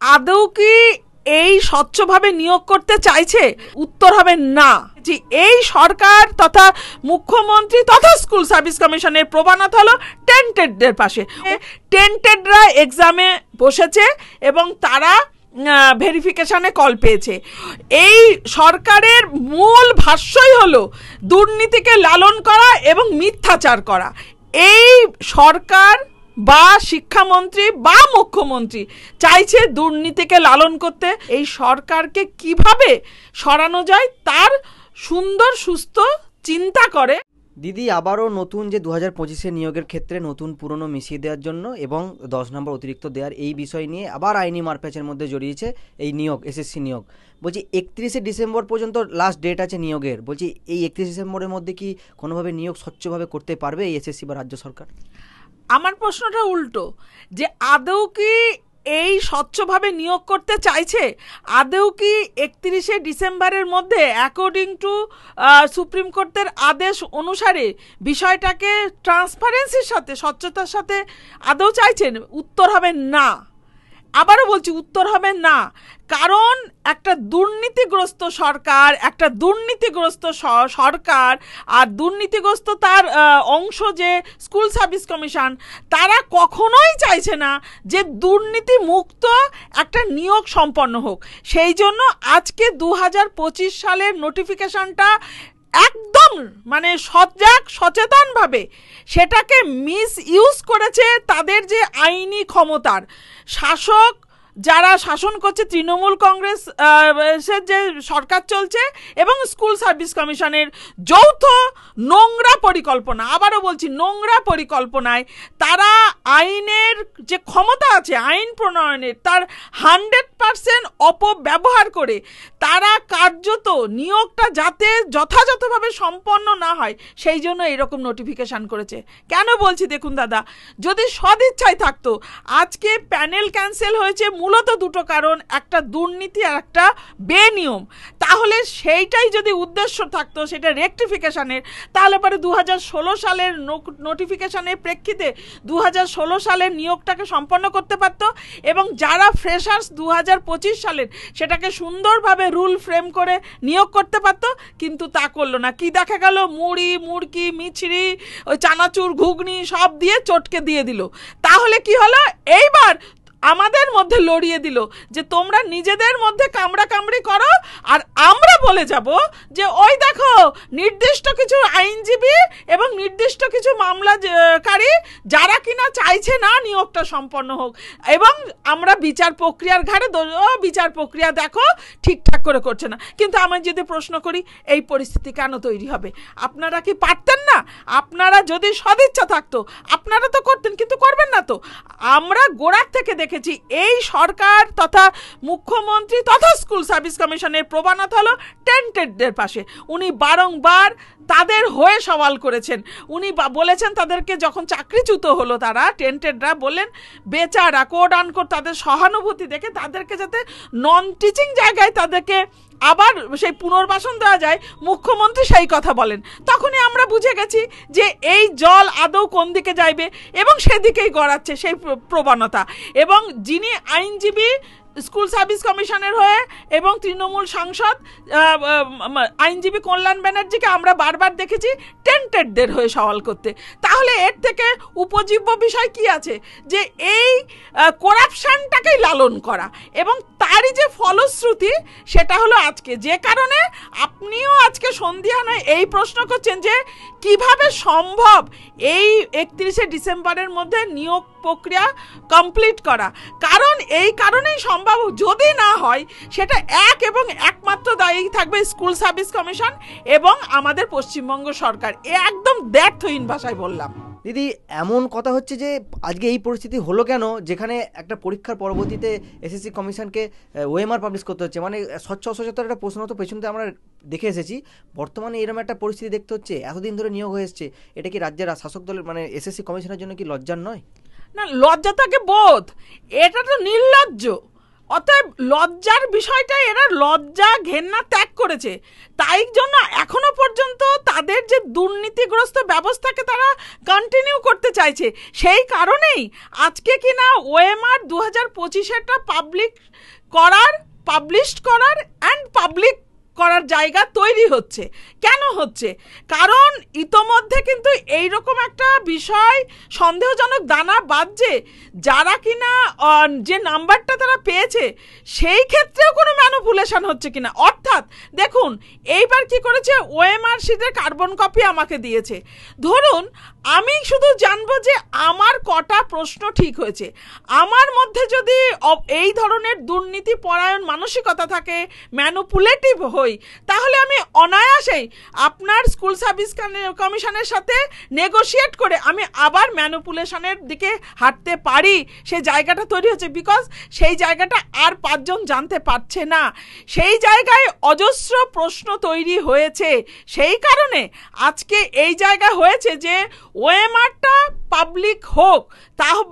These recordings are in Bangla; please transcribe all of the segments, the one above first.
আদৌ কি এই স্বচ্ছভাবে নিয়োগ করতে চাইছে? উত্তর হবে না। যে এই সরকার তথা মুখ্যমন্ত্রী তথা স্কুল সার্ভিস কমিশনের প্রবণতা হলো টেন্টেডদের পাশে। টেন্টেডরা এক্সামে বসেছে এবং তারা ভেরিফিকেশনে কল পেয়েছে। এই সরকারের মূল ভাষ্যই হলো দুর্নীতিকে লালন করা এবং মিথ্যাচার করা। এই সরকার বা শিক্ষামন্ত্রী বা মুখ্যমন্ত্রী চাইছে দুর্নীতিকে লালন করতে। এই সরকারকে কিভাবে সরানো যায় তার সুন্দর সুস্থ চিন্তা করে। দিদি, আবারও নতুন যে 2025-এ নিয়োগের ক্ষেত্রে নতুন পুরনো মিশিয়ে দেওয়ার জন্য এবং 10 নম্বর অতিরিক্ত দেওয়ার এই বিষয় নিয়ে আবার আইনি মারপ্যাচের মধ্যে জড়িয়েছে এই নিয়োগ, এসএসসি নিয়োগ। বলছি 31শে ডিসেম্বর পর্যন্ত লাস্ট ডেট আছে নিয়োগের। বলছি এই 31 ডিসেম্বরের মধ্যে কি কোনোভাবে নিয়োগ স্বচ্ছভাবে করতে পারবে এই এসএসসি বা রাজ্য সরকার? আমার প্রশ্নটা উল্টো, যে আদৌ কি এই স্বচ্ছভাবে নিয়োগ করতে চাইছে? আদৌ কি 31শে ডিসেম্বরের মধ্যে অ্যাকর্ডিং টু সুপ্রিম কোর্টের আদেশ অনুসারে বিষয়টাকে ট্রান্সপারেন্সির সাথে, স্বচ্ছতার সাথে আদৌ চাইছেন? উত্তর হবে না। আবারও বলছি, উত্তর হবে না। কারণ একটা দুর্নীতিগ্রস্ত সরকার, আর দুর্নীতিগ্রস্ত তার অংশ যে স্কুল সার্ভিস কমিশন, তারা কখনোই চাইছে না যে দুর্নীতি মুক্ত একটা নিয়োগ সম্পন্ন হোক। সেই জন্য আজকে 2025 সালের নোটিফিকেশনটা একদম মানে সচেতনভাবে সেটাকে মিস ইউজ করেছে। তাদের যে আইনি ক্ষমতার, শাসক যারা শাসন করছে, তৃণমূল কংগ্রেস যে সরকার চলছে এবং স্কুল সার্ভিস কমিশনের যৌথ নোংরা পরিকল্পনা, আবারও বলছি নোংরা পরিকল্পনায় তারা আইনের যে ক্ষমতা আছে আইন প্রণয়নের, তার 100% অপব্যবহার করে তারা কার্যত নিয়োগটা যাতে যথাযথভাবে সম্পন্ন না হয় সেই জন্য এরকম নোটিফিকেশন করেছে। কেন বলছি দেখুন দাদা, যদি সদিচ্ছায় থাকতো, আজকে প্যানেল ক্যান্সেল হয়েছে মূলত দুটো কারণ, একটা দুর্নীতি আর একটা বেনিয়ম। তাহলে সেইটাই যদি উদ্দেশ্য থাকতো সেটা রেকটিফিকেশনের, তাহলে পরে 2016 সালের নোটিফিকেশনের প্রেক্ষিতে 2016 সালের নিয়োগটাকে সম্পন্ন করতে পারতো এবং যারা ফ্রেশার্স 2025 সালের সেটাকে সুন্দরভাবে রুল ফ্রেম করে নিয়োগ করতে পারতো। কিন্তু তা করলো না। কি দেখা গেল? মুড়ি, মুড়কি, মিছরি, ওই চানাচুর, ঘুগনি সব দিয়ে চটকে দিয়ে দিল। তাহলে কি হলো? এইবার আমাদের মধ্যে লড়িয়ে দিল যে তোমরা নিজেদের মধ্যে কামড়াকামড়ি করো, আর আমরা বলে যাব যে ওই দেখো নির্দিষ্ট কিছু আইনজীবী এবং নির্দিষ্ট কিছু মামলাকারী যারা কিনা চাইছে না নিয়োগটা সম্পন্ন হোক, এবং আমরা বিচার প্রক্রিয়ার ঘাড়ে বিচার প্রক্রিয়া দেখো ঠিকঠাক করে করছে না। কিন্তু আমি যদি প্রশ্ন করি, এই পরিস্থিতি কেন তৈরি হবে? আপনারা কি পারতেন না? আপনারা যদি সদিচ্ছা থাকতো আপনারা তো করতেন, কিন্তু করবেন না তো। আমরা গোড়ার থেকে দেখেছি এই সরকার তথা মুখ্যমন্ত্রী তথা স্কুল সার্ভিস কমিশনের প্রবণতা হলো টেন্টেডদের পাশে। উনি বারংবার তাদের হয়ে সওয়াল করেছেন। উনি বলেছেন তাদেরকে যখন চাকরিচ্যুত হলো তারা, টেন্টেডরা বললেন বেচারা কোড আনকোড তাদের সহানুভূতি দেখে তাদেরকে যাতে নন টিচিং জায়গায় তাদেরকে আবার সেই পুনর্বাসন দেওয়া যায়, মুখ্যমন্ত্রী সেই কথা বলেন। তখনই আমরা বুঝে গেছি যে এই জল আদৌ কোন দিকে যাইবে এবং সেদিকেই গড়াচ্ছে সেই প্রবণতা। এবং যিনি আইনজীবী স্কুল সার্ভিস কমিশনের হয়ে এবং তৃণমূল সাংসদ আইনজীবী কল্যাণ ব্যানার্জিকে আমরা বারবার দেখেছি টেন্টেডদের হয়ে সওয়াল করতে। তাহলে এর থেকে উপজীব্য বিষয় কি আছে? যে এই করাপশনটাকেই লালন করা, এবং তারই যে ফলশ্রুতি সেটা হলো আজকে, যে কারণে আপনিও আজকে সন্ধিয়ানে এই প্রশ্ন করছেন যে কিভাবে সম্ভব এই 31শে ডিসেম্বরের মধ্যে নিয়োগ প্রক্রিয়া কমপ্লিট করা। কারণ এই কারণেই সম্ভব, যদি না হয় সেটা এক এবং একমাত্র দায়ী থাকবে স্কুল সার্ভিস কমিশন এবং আমাদের পশ্চিমবঙ্গ সরকার। একদম দ্ব্যর্থহীন ভাষায় বললাম। দিদি, এমন কথা হচ্ছে যে আজকে এই পরিস্থিতি হলো কেন, যেখানে একটা পরীক্ষার পরবর্তীতে এসএসসি কমিশনকে ওএমআর পাবলিশ করতে হচ্ছে? মানে স্বচ্ছ অস্বচ্ছতার একটা প্রশ্ন তো পেছনতে আমরা দেখে এসেছি। বর্তমানে এরকম একটা পরিস্থিতি দেখতে হচ্ছে, এতদিন ধরে নিয়োগ হয়ে এসছে। এটা কি রাজ্যের শাসক দলের মানে এসএসসি কমিশনের জন্য কি লজ্জার নয়? না, লজ্জা থাকে বোধ, এটা তো নির্লজ্জ। অতএব লজ্জার বিষয়টা এরা লজ্জা ঘেন্না ত্যাগ করেছে, তাই জন্য এখনো পর্যন্ত তাদের যে দুর্নীতিগ্রস্ত ব্যবস্থাকে তারা কন্টিনিউ করতে চাইছে। সেই কারণেই আজকে কিনা ওএমআর 2025-এরটা পাবলিশ করার অ্যান্ড পাবলিক করার জায়গা তৈরি হচ্ছে। কেন হচ্ছে? কারণ ইতোমধ্যে কিন্তু এইরকম একটা বিষয় সন্দেহজনক দানা বাজছে, যারা কিনা যে নাম্বারটা তারা পেয়েছে সেই ক্ষেত্রেও কোনো ম্যানিপুলেশন হচ্ছে কিনা। অর্থাৎ দেখুন এইবার কি করেছে, ওএমআর শিটের কার্বন কপি আমাকে দিয়েছে। ধরুন আমি শুধু জানবো যে আমার কটা প্রশ্ন ঠিক হয়েছে। আমার মধ্যে যদি এই ধরনের দুর্নীতি পরায়ণ মানসিকতা থাকে, ম্যানিপুলেটিভ হই, তাহলে আমি অনায়াসেই আপনার স্কুল সার্ভিস কমিশনের সাথে নেগোশিয়েট করে আমি আবার ম্যানিপুলেশনের দিকে হাঁটতে পারি। সেই জায়গাটা তৈরি হচ্ছে, বিকজ সেই জায়গাটা আর 5 জন জানতে পারছে না। সেই জায়গায় অজস্র প্রশ্ন তৈরি হয়েছে। সেই কারণে আজকে এই জায়গা হয়েছে যে ওএমআরটা পাবলিক হোক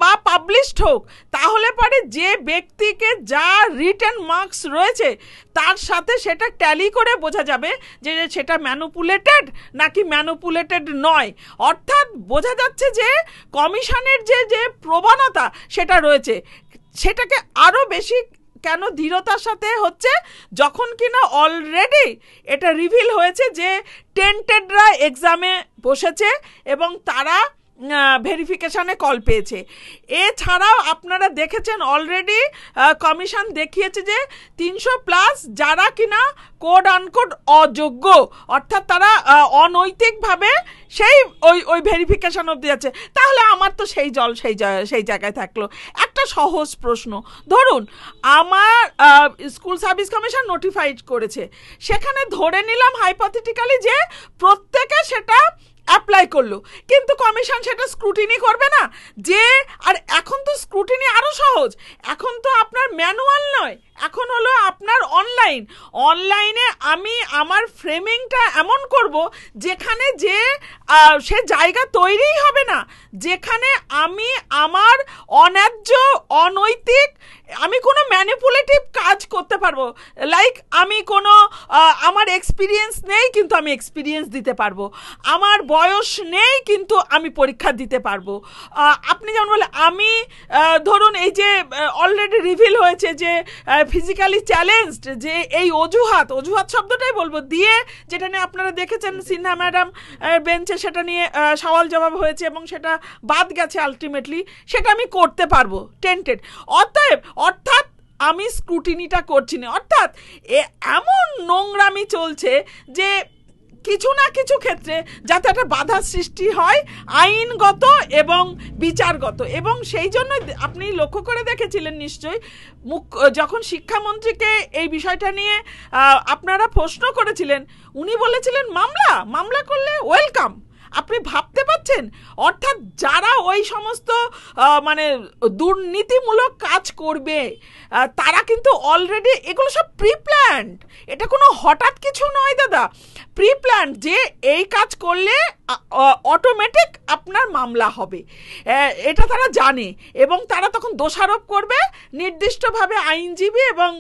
বা পাবলিশড হোক, তাহলে পরে যে ব্যক্তিকে যা রিটেন মার্কস রয়েছে তার সাথে সেটা ট্যালি করে বোঝা যাবে যে সেটা ম্যানিপুলেটেড নাকি ম্যানিপুলেটেড নয়। অর্থাৎ বোঝা যাচ্ছে যে কমিশনের যে প্রবণতা সেটা রয়েছে, সেটাকে আরও বেশি কেন ধীরতার সাথে হচ্ছে, যখন কিনা অলরেডি এটা রিভিল হয়েছে যে টেন্টেডরা এক্সামে বসেছে এবং তারা ভেরিফিকেশানে কল পেয়েছে। এছাড়াও আপনারা দেখেছেন অলরেডি কমিশন দেখিয়েছে যে 300+ যারা কিনা কোড আনকোড অযোগ্য, অর্থাৎ তারা অনৈতিকভাবে সেই ওই ভেরিফিকেশান অবধি যাচ্ছে। তাহলে আমার তো সেই জায়গায় থাকলো একটা সহজ প্রশ্ন। ধরুন আমার স্কুল সার্ভিস কমিশন নোটিফাইড করেছে, সেখানে ধরে নিলাম হাইপোথেটিক্যালি যে প্রত্যেকে সেটা অ্যাপ্লাই করলো, কিন্তু কমিশন সেটা স্ক্রুটিনি করবে না। যে আর এখন তো স্ক্রুটিনি আরও সহজ, এখন তো আপনার ম্যানুয়াল নয়, এখন হলো আপনার অনলাইনে আমি আমার ফ্রেমিংটা এমন করব যেখানে সে জায়গা তৈরিই হবে না যেখানে আমি আমার অন্যায্য অনৈতিক আমি কোনো ম্যানিপুলেটিভ কাজ করতে পারবো। লাইক আমি কোনো আমার এক্সপিরিয়েন্স নেই কিন্তু আমি এক্সপিরিয়েন্স দিতে পারবো, আমার বয়স নেই কিন্তু আমি পরীক্ষা দিতে পারবো। আপনি যেমন বলে আমি ধরুন এই যে অলরেডি রিভিল হয়েছে যে ফিজিক্যালি চ্যালেঞ্জড, যে এই অজুহাত শব্দটাই বলবো দিয়ে, যেটা নিয়ে আপনারা দেখেছেন সিনহা ম্যাডাম বেঞ্চে সেটা নিয়ে সওয়াল জবাব হয়েছে এবং সেটা বাদ গেছে আলটিমেটলি, সেটা আমি করতে পারবো টেন্টেড। অর্থাৎ আমি স্ক্রুটিনিটা করছি না। অর্থাৎ এমন নোংরামি চলছে যে কিছু না কিছু ক্ষেত্রে যাতে একটা বাধার সৃষ্টি হয় আইনগত এবং বিচারগত। এবং সেই জন্য আপনি লক্ষ্য করে দেখেছিলেন নিশ্চয়ই যখন শিক্ষামন্ত্রীকে এই বিষয়টা নিয়ে আপনারা প্রশ্ন করেছিলেন, উনি বলেছিলেন মামলা করলে ওয়েলকাম। আপনি ভাবতে পারছেন? অর্থাৎ যারা ওই সমস্ত মানে দুর্নীতিমূলক কাজ করবে তারা কিন্তু অলরেডি এগুলো সব প্রিপ্ল্যান্ড, এটা কোনো হঠাৎ কিছু নয় দাদা, প্রিপ্ল্যান্ড যে এই কাজ করলে অটোমেটিক আপনার মামলা হবে, এটা তারা জানে এবং তারা তখন দোষারোপ করবে নির্দিষ্টভাবে আইনজীবী এবং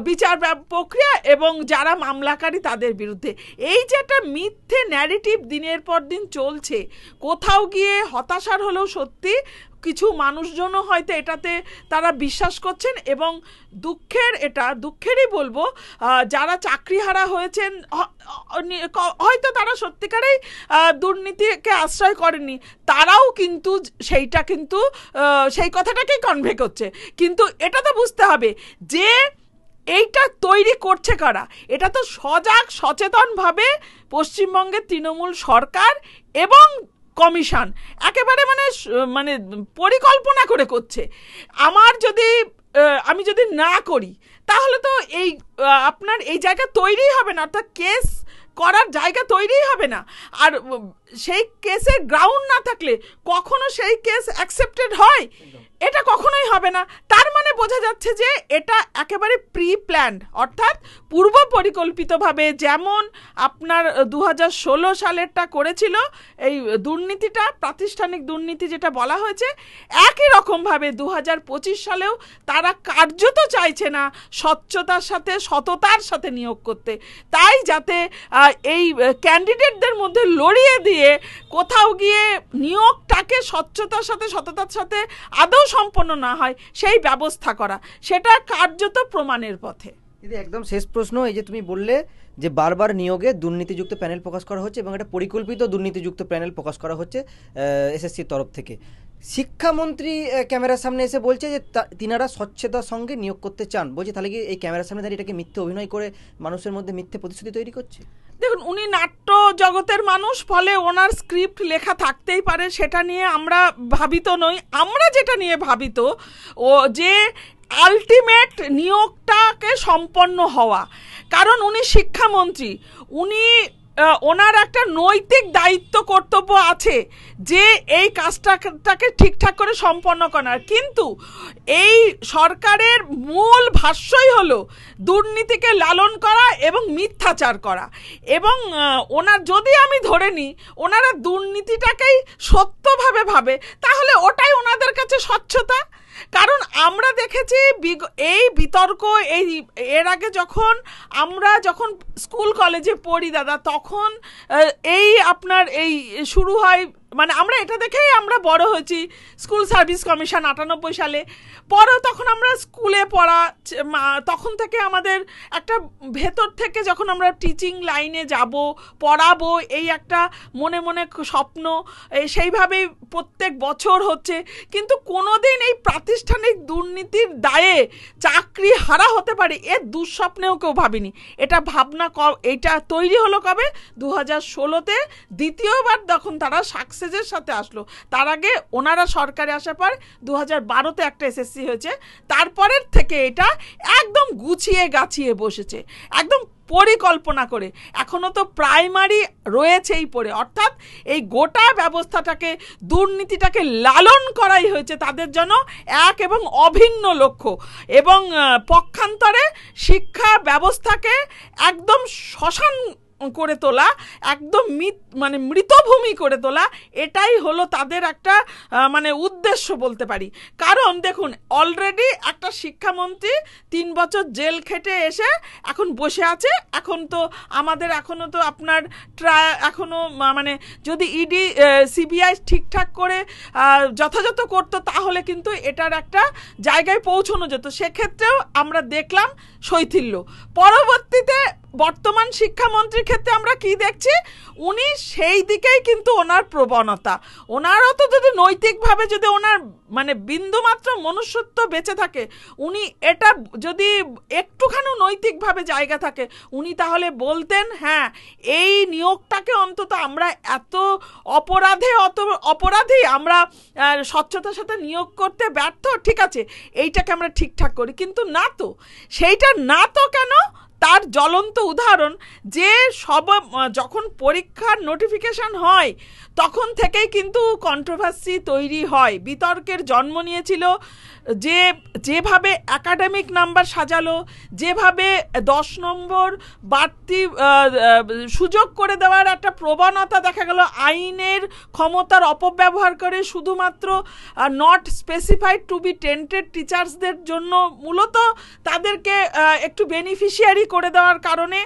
বিচার প্রক্রিয়া এবং যারা মামলাকারী তাদের বিরুদ্ধে। এই যে একটা মিথ্যে ন্যারেটিভ দিনের পর দিন চলছে, কোথাও গিয়ে হতাশার হলেও সত্যি কিছু মানুষজনও হয়তো এটাতে তারা বিশ্বাস করছেন এবং দুঃখেরই বলবো যারা চাকরিহারা হয়েছেন হয়তো তারা সত্যিকারেই দুর্নীতিকে আশ্রয় করেননি, তারাও কিন্তু সেই কথাটাকেই কনভে করছে। কিন্তু এটা তো বুঝতে হবে যে এইটা তৈরি করছে কারা। এটা তো সচেতনভাবে পশ্চিমবঙ্গের তৃণমূল সরকার এবং কমিশন একেবারে মানে পরিকল্পনা করে করছে। আমি যদি না করি তাহলে তো আপনার এই জায়গা তৈরিই হবে না, অর্থাৎ কেস করার জায়গা তৈরিই হবে না। আর সেই কেসের গ্রাউন্ড না থাকলে কখনো সেই কেস অ্যাকসেপ্টেড হয়? এটা কখনোই হবে না। তার মানে বোঝা যাচ্ছে যে এটা একেবারে প্রি প্ল্যান্ড, অর্থাৎ পূর্ব পরিকল্পিতভাবে যেমন আপনার 2016 সালেরটা করেছিল এই দুর্নীতিটা, প্রাতিষ্ঠানিক দুর্নীতি যেটা বলা হয়েছে, একই রকমভাবে 2025 সালেও তারা কার্যত চাইছে না স্বচ্ছতার সাথে সততার সাথে নিয়োগ করতে। তাই যাতে এই ক্যান্ডিডেটদের মধ্যে লড়িয়ে দিয়ে কোথাও গিয়ে নিয়োগটাকে স্বচ্ছতার সাথে সততার সাথে আদৌ সম্পন্ন না হয় সেই ব্যবস্থা করা, সেটা কার্যত প্রমাণের পথে। একদম শেষ প্রশ্ন, এই যে তুমি বললে যে বারবার নিয়োগে দুর্নীতিযুক্ত প্যানেল প্রকাশ করা হচ্ছে এবং এটা পরিকল্পিত দুর্নীতিযুক্ত প্যানেল প্রকাশ করা হচ্ছে এসএসসির তরফ থেকে, শিক্ষামন্ত্রী ক্যামেরার সামনে এসে বলছে যে তিনারা স্বচ্ছতার সঙ্গে নিয়োগ করতে চান। বলছে তাহলে কি এই ক্যামেরার সামনে দাঁড়িয়ে এটাকে মিথ্যে অভিনয় করে মানুষের মধ্যে মিথ্যে প্রতিশ্রুতি তৈরি করছে? দেখুন, উনি নাট্য জগতের মানুষ, ফলে ওনার স্ক্রিপ্ট লেখা থাকতেই পারে, সেটা নিয়ে আমরা ভাবিত নই। আমরা যেটা নিয়ে ভাবিত ও যে আলটিমেট নিয়োগটাকে সম্পন্ন হওয়া, কারণ উনি শিক্ষামন্ত্রী, উনি ওনার একটা নৈতিক দায়িত্ব কর্তব্য আছে যে এই কাজটাকে ঠিকঠাক করে সম্পন্ন করার। কিন্তু এই সরকারের মূল ভাষ্যই হলো দুর্নীতিকে লালন করা এবং মিথ্যাচার করা। এবং ওনার যদি আমি ধরে নিই ওনারা দুর্নীতিটাকেই সত্যভাবে ভাবে, তাহলে ওটাই ওনাদের কাছে স্বচ্ছতা। কারণ আমরা দেখেছি এই বিতর্ক এর আগে আমরা যখন স্কুল কলেজে পড়ি দাদা, তখন এই আপনার এই শুরু হয়, মানে আমরা এটা দেখেই আমরা বড় হয়েছি, স্কুল সার্ভিস কমিশন 98 সালে। পরেও তখন আমরা স্কুলে পড়া, তখন থেকে আমাদের একটা ভেতর থেকে যখন আমরা টিচিং লাইনে যাব, পড়াবো, এই একটা মনে মনে স্বপ্ন, সেইভাবেই প্রত্যেক বছর হচ্ছে। কিন্তু কোনোদিন এই প্রাতিষ্ঠানিক দুর্নীতির দায়ে চাকরি হারা হতে পারে এর দুঃস্বপ্নেও কেউ ভাবিনি। এটা ভাবনা এটা তৈরি হলো কবে? 2016-তে দ্বিতীয়বার যখন তারা সাকসেসের সাথে আসলো। তার আগে ওনারা সরকারে আসার পর 2012-তে একটা এসএসসি হয়েছে, তারপরের থেকে এটা একদম গুছিয়ে গাছিয়ে বসেছে, একদম পরিকল্পনা করে। এখনো তো প্রাইমারি রয়েছেই পড়ে, অর্থাৎ এই গোটা ব্যবস্থাটাকে, দুর্নীতিটাকে লালন করাই হয়েছে তাদের জন্য এক এবং অভিন্ন লক্ষ্য। এবং পক্ষান্তরে শিক্ষা ব্যবস্থাকে একদম শ্মশান করে তোলা, একদম মানে মৃতভূমি করে তোলা, এটাই হলো তাদের একটা মানে উদ্দেশ্য বলতে পারি। কারণ দেখুন, অলরেডি একটা শিক্ষামন্ত্রী 3 বছর জেল খেটে এসে এখন বসে আছে। এখন তো আমাদের এখনো তো আপনার এখনো মানে যদি ইডি সিবিআই ঠিকঠাক করে যথাযথ করতো তাহলে কিন্তু এটার একটা জায়গায় পৌঁছানো যেত। সেক্ষেত্রেও আমরা দেখলাম শৈথিল্য। পরবর্তীতে বর্তমান শিক্ষামন্ত্রীর ক্ষেত্রে আমরা কি দেখছি, উনি সেই দিকেই কিন্তু ওনার প্রবণতা। ওনারও তো যদি নৈতিকভাবে যদি ওনার মানে বিন্দুমাত্র মনুষ্যত্ব বেঁচে থাকে, উনি এটা যদি একটুখানি নৈতিকভাবে জায়গা থাকে, উনি তাহলে বলতেন হ্যাঁ এই নিয়োগটাকে অন্তত আমরা এত অপরাধী আমরা স্বচ্ছতার সাথে নিয়োগ করতে ব্যর্থ, ঠিক আছে এইটাকে আমরা ঠিকঠাক করি। কিন্তু না তো, সেইটা না তো কেন, তার জ্বলন্ত উদাহরণ যে যখন পরীক্ষার নোটিফিকেশন হয় তখন থেকেই কিন্তু কন্ট্রোভার্সি তৈরি হয়, বিতর্কের জন্ম নিয়েছিল। যেভাবে একাডেমিক নাম্বার সাজালো, যেভাবে 10 নম্বর বাড়তি সুযোগ করে দেওয়ার একটা প্রবণতা দেখা গেল, আইনের ক্ষমতার অপব্যবহার করে শুধুমাত্র not specified to be tainted টিচার্সদের জন্য মূলত তাদেরকে একটু বেনিফিশিয়ারি করে দেওয়ার কারণে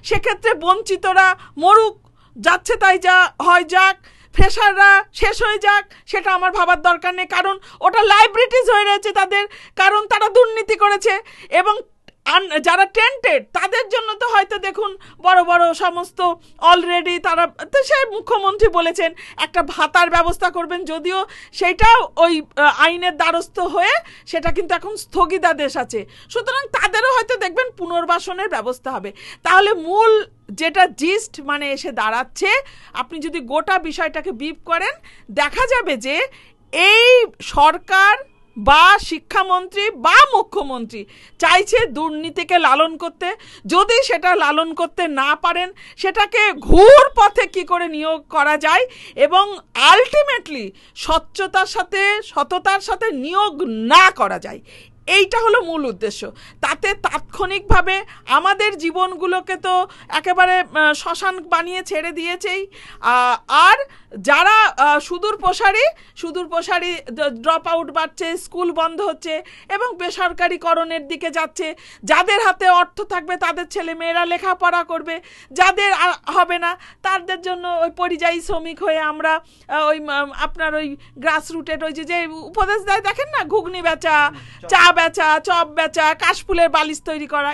সেক্ষেত্রে বঞ্চিতরা মরুক, যাচ্ছে তাই যা হয় যাক, ফ্রেশাররা শেষ হয়ে যাক, সেটা আমার ভাবার দরকার নেই, কারণ ওটা লাইব্রেরিজ হয়ে রয়েছে তাদের, কারণ তারা দুর্নীতি করেছে। এবং যারা টেন্টেড তাদের জন্য তো হয়তো দেখুন বড় বড় সমস্ত অলরেডি তারা তো, সে মুখ্যমন্ত্রী বলেছেন একটা ভাতার ব্যবস্থা করবেন, যদিও সেইটাও ওই আইনের দ্বারস্থ হয়ে সেটা কিন্তু এখন স্থগিতাদেশ আছে। সুতরাং তাদেরও হয়তো দেখবেন পুনর্বাসনের ব্যবস্থা হবে। তাহলে মূল যেটা জিস্ট মানে এসে দাঁড়াচ্ছে, আপনি যদি গোটা বিষয়টাকে বিপ করেন দেখা যাবে যে এই সরকার বা শিক্ষামন্ত্রী বা মুখ্যমন্ত্রী চাইছে দুর্নীতিকে লালন করতে। যদি সেটা লালন করতে না পারেন, সেটাকে ঘুর পথে কি করে নিয়োগ করা যায় এবং আলটিমেটলি সততার সাথে নিয়োগ না করা যায়, এইটা হলো মূল উদ্দেশ্য। তাতে তাৎক্ষণিকভাবে আমাদের জীবনগুলোকে তো একেবারে শ্মশান বানিয়ে ছেড়ে দিয়েছেই। আর যারা সুদূর প্রসারী ড্রপ আউট বাড়ছে, স্কুল বন্ধ হচ্ছে এবং বেসরকারিকরণের দিকে যাচ্ছে। যাদের হাতে অর্থ থাকবে তাদের ছেলে মেয়েরা লেখাপড়া করবে, যাদের হবে না তাদের জন্য ওই পরিযায়ী শ্রমিক হয়ে আমরা ওই আপনার ওই গ্রাসরুটের ওই যে উপদেশ দেয় দেখেন না, ঘুগনি বেচা, চা বেচা, চপ বেচা, কাশফুলের বালিশ তৈরি করা,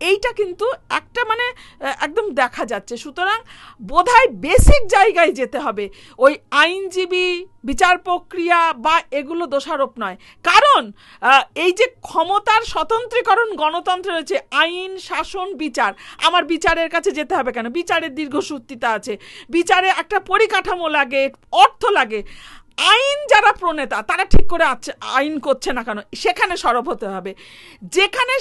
এইটা কিন্তু একটা মানে একদম দেখা যাচ্ছে। সুতরাং বোধহয় বেসিক জায়গায় যেতে হবে। ওই আইনজীবী, বিচার প্রক্রিয়া বা এগুলো দোষারোপ নয়। কারণ এই যে ক্ষমতার স্বতন্ত্রীকরণ গণতন্ত্র রয়েছে, আইন, শাসন, বিচার, আমার বিচারের কাছে যেতে হবে কেন? বিচারের দীর্ঘসূত্রিতা আছে, বিচারে একটা পরিকাঠামো লাগে, অর্থ লাগে। আইন যারা প্রণেতা তারা ঠিক করে আইন করছে না কেন, সেখানে সরব হতে হবে। যেখানে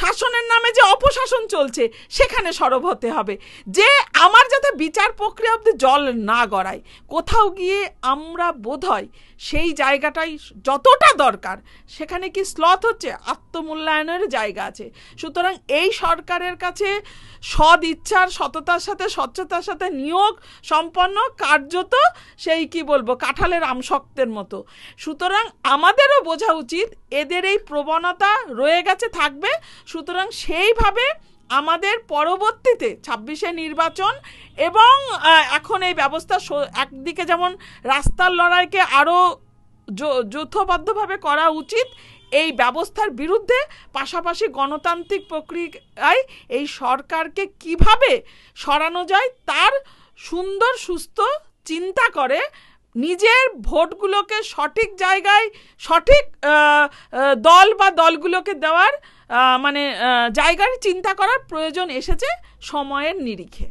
শাসনের নামে যে অপশাসন চলছে সেখানে সরব হতে হবে, যে আমার যাতে বিচার প্রক্রিয়া অবধি জল না গড়ায়। কোথাও গিয়ে আমরা বোধহয় সেই জায়গাটাই যতটা দরকার সেখানে কি স্লথ হচ্ছে, আত্মমূল্যায়নের জায়গা আছে। সুতরাং এই সরকারের কাছে সদ ইচ্ছার, সততার সাথে, স্বচ্ছতার সাথে নিয়োগ সম্পন্ন কার্যত সেই কি বলবো কাঁঠালের আমশক্তের মতো। সুতরাং আমাদেরও বোঝা উচিত এদের এই প্রবণতা রয়ে গেছে, থাকবে। সুতরাং সেইভাবে আমাদের পরবর্তীতে 26-এ নির্বাচন এবং এখন এই ব্যবস্থা একদিকে যেমন রাস্তার লড়াইকে আরও যৌথবদ্ধভাবে করা উচিত এই ব্যবস্থার বিরুদ্ধে, পাশাপাশি গণতান্ত্রিক প্রক্রিয়ায় এই সরকারকে কিভাবে সরানো যায় তার সুন্দর সুস্থ চিন্তা করে নিজের ভোটগুলোকে সঠিক জায়গায়, সঠিক দল বা দলগুলোকে দেওয়ার মানে জায়গার চিন্তা করার প্রয়োজন এসেছে সময়ের নিরিখে।